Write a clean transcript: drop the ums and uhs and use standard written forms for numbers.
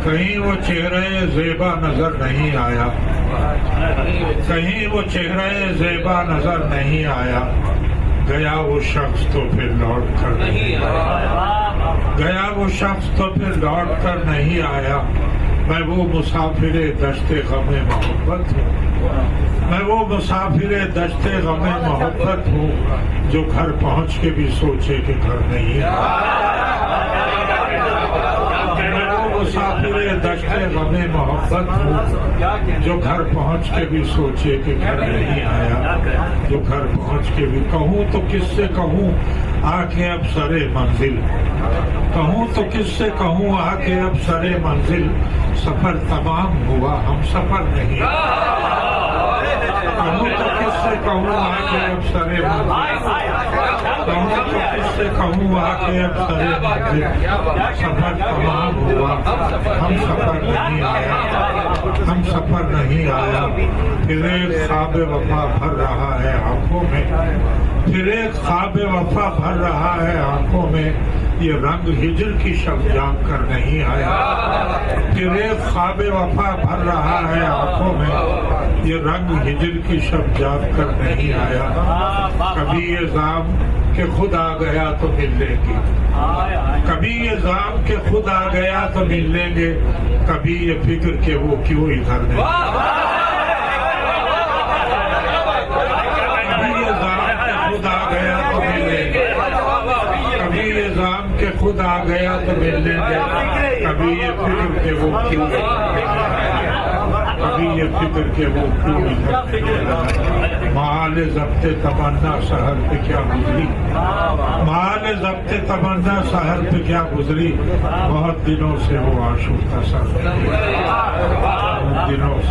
کہیں وہ چہرے زیبا نظر نہیں آیا، کہیں وہ چہرے زیبا نظر نہیں آیا، گیا وہ شخص تو پھر لوٹ کر نہیں آیا، گیا وہ شخص تو پھر لوٹ کر نہیں آیا۔ میں وہ مسافر دشت غم محبت ہوں، میں وہ مسافر دشت غم محبت ہوں، جو گھر پہنچ کے بھی سوچے کہ گھر نہیں آیا۔ میں وہ مسافر دشت غم محبت ہوں، جو گھر پہنچ کے بھی سوچے کہ گھر نہیں آیا، جو گھر پہنچ کے بھی کہوں تو کس سے کہوں آ کے اب سرے منزل، کہوں تو کس سے کہوں آ کے اب سرے منزل، سفر تمام ہوا ہم سفر نہیں، کہوں تو کس سے کہوں آ کے اب سرے منزل، کہوں تو کس سے کہوں آ کے اب سرے منزل، سفر تمام ہوا ہم سفر نہیں آیا، ہم سفر نہیں آیا۔ پھر ایک خواب وفا بھر رہا ہے آنکھوں میں، پھر ایک خواب وفا بھر رہا ہے آنکھوں میں، یہ رنگ ہجر کی شب جاگ کر نہیں آیا، پھر ایک خواب وفا بھر رہا ہے آنکھوں میں، یہ رنگ ہجر کی شب جاگ کر نہیں آیا۔ کبھی یہ زام کہ خود آ گیا تو مل لیں گے، کبھی یہ زام کہ خود آ گیا تو مل لیں گے، کبھی یہ فکر کہ وہ کیوں ادھر نہیں، کبھی یہ زام کہ خود آ گیا تو مل لیں گے، کبھی یہ زام کہ خود آ گیا تو مل لیں گے، کبھی یہ فکر کہ وہ کیوں نہیں آیا، کبھی یہ فکر کہ وہ کیوں نہیں آیا۔ محال ضبط تمنا سحر پہ کیا گزری، محال ضبط تمنا سحر پہ کیا گزری، بہت دنوں سے وہ آشوب کا سر